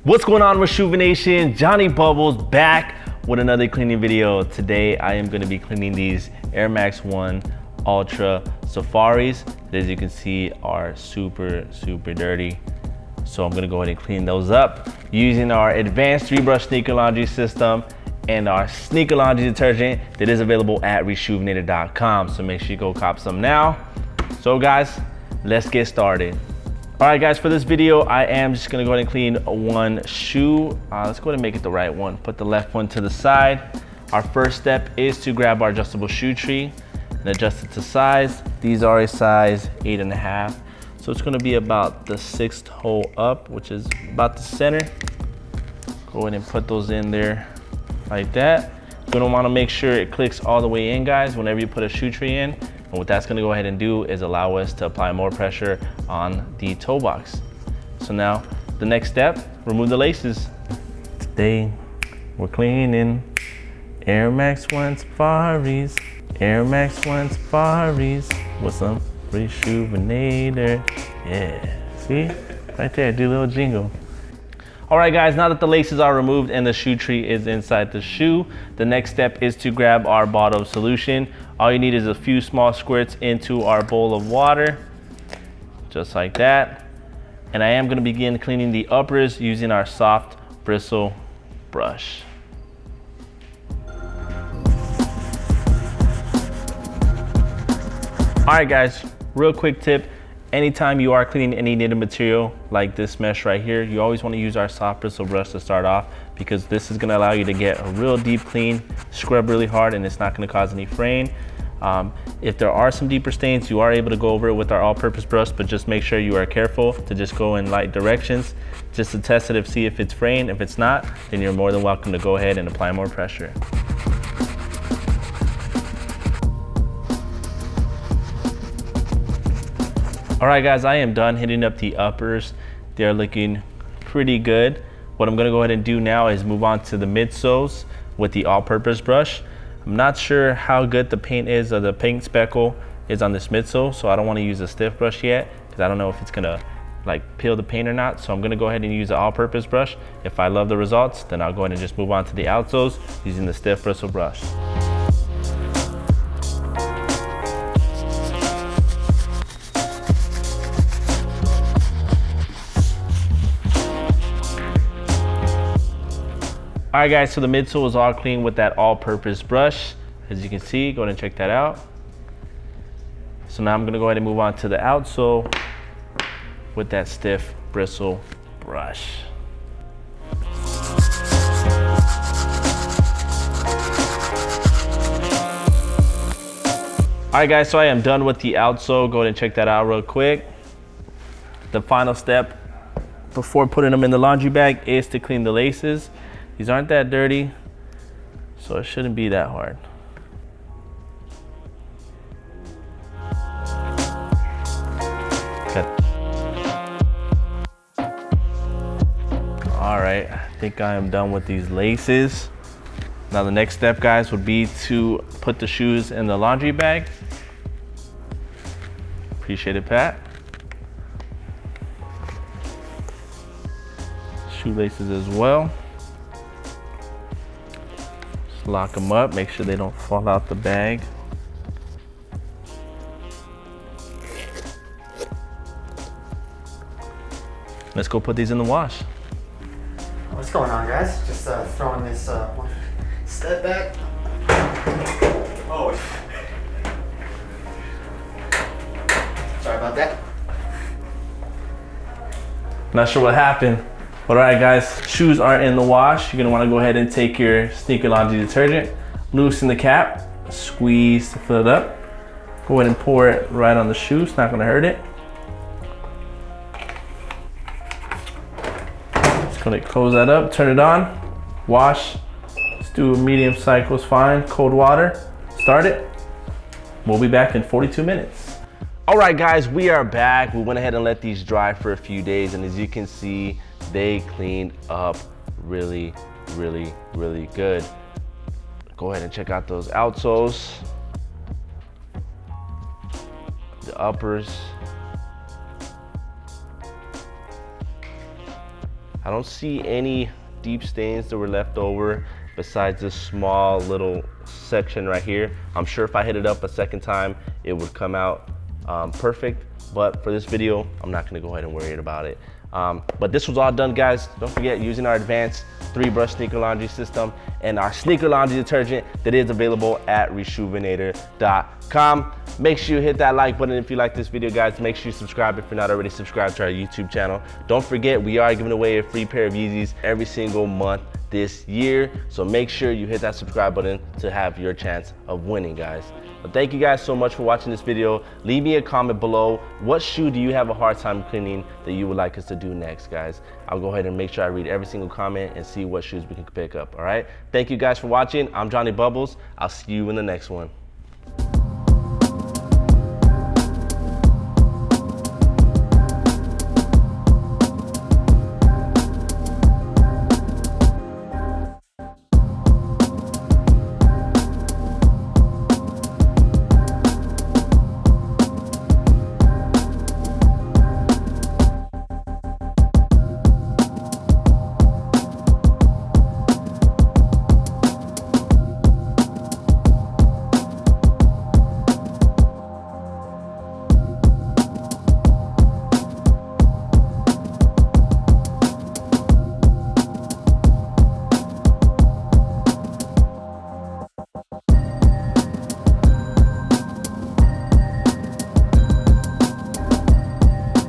What's going on, Reshoevn8r Nation? Johnny Bubbles back with another cleaning video. Today I am going to be cleaning these Air Max 1 Ultra Safaris that, as you can see, are super dirty. So I'm going to go ahead and clean those up using our advanced 3-brush sneaker laundry system and our sneaker laundry detergent that is available at Reshoevn8r.com. So make sure you go cop some now. So guys, let's get started. All right guys, for this video, I am just gonna go ahead and clean one shoe. Let's go ahead and make it the right one. Put the left one to the side. Our first step is to grab our adjustable shoe tree and adjust it to size. These are a size 8.5. So it's gonna be about the 6th hole up, which is about the center. Go ahead and put those in there like that. You're gonna wanna make sure it clicks all the way in, guys, whenever you put a shoe tree in. And what that's gonna go ahead and do is allow us to apply more pressure on the toe box. So now, the next step, remove the laces. Today, we're cleaning Air Max 1 Safaris, Air Max 1 Safaris with some Reshoevn8r. Yeah, see? Right there, do a little jingle. All right guys, now that the laces are removed and the shoe tree is inside the shoe, the next step is to grab our bottle solution. All you need is a few small squirts into our bowl of water, just like that. And I am gonna begin cleaning the uppers using our soft bristle brush. All right guys, real quick tip. Anytime you are cleaning any knitted material like this mesh right here, you always want to use our soft bristle brush to start off, because this is going to allow you to get a real deep clean, scrub really hard, and it's not going to cause any fraying. If there are some deeper stains, you are able to go over it with our all-purpose brush, but just make sure you are careful to just go in light directions just to test it and see if it's fraying. If it's not, then you're more than welcome to go ahead and apply more pressure. All right guys, I am done hitting up the uppers. They're looking pretty good. What I'm gonna go ahead and do now is move on to the midsoles with the all-purpose brush. I'm not sure how good the paint is, or the paint speckle is on this midsole, so I don't wanna use a stiff brush yet, because I don't know if it's gonna like peel the paint or not. So I'm gonna go ahead and use the all-purpose brush. If I love the results, then I'll go ahead and just move on to the outsoles using the stiff bristle brush. All right guys, so the midsole is all clean with that all-purpose brush. As you can see, go ahead and check that out. So now I'm gonna go ahead and move on to the outsole with that stiff bristle brush. All right guys, so I am done with the outsole. Go ahead and check that out real quick. The final step before putting them in the laundry bag is to clean the laces. These aren't that dirty, so it shouldn't be that hard. All right, I think I am done with these laces. Now the next step, guys, would be to put the shoes in the laundry bag. Appreciate it, Pat. Shoelaces as well. Lock them up, make sure they don't fall out the bag. Let's go put these in the wash. What's going on, guys? Just throwing this one step back. Oh. Sorry about that. Not sure what happened. But all right guys, shoes are in the wash. You're gonna wanna go ahead and take your sneaker laundry detergent, loosen the cap, squeeze to fill it up. Go ahead and pour it right on the shoe, it's not gonna hurt it. Just gonna close that up, turn it on, wash. Let's do a medium cycle, is fine. Cold water, start it. We'll be back in 42 minutes. All right guys, we are back. We went ahead and let these dry for a few days, and as you can see, they cleaned up really good. Go ahead and check out those outsoles, the uppers. I don't see any deep stains that were left over besides this small little section right here. I'm sure if I hit it up a second time, it would come out perfect. But for this video, I'm not gonna go ahead and worry about it. But this was all done, guys. Don't forget, using our advanced 3-brush sneaker laundry system and our sneaker laundry detergent that is available at Reshoevn8r.com. Make sure you hit that like button if you like this video, guys. Make sure you subscribe if you're not already subscribed to our YouTube channel. Don't forget, we are giving away a free pair of Yeezys every single month this year. So make sure you hit that subscribe button to have your chance of winning, guys. But thank you guys so much for watching this video. Leave me a comment below. What shoe do you have a hard time cleaning that you would like us to do next, guys? I'll go ahead and make sure I read every single comment and see what shoes we can pick up, all right? Thank you guys for watching. I'm Johnny Bubbles. I'll see you in the next one.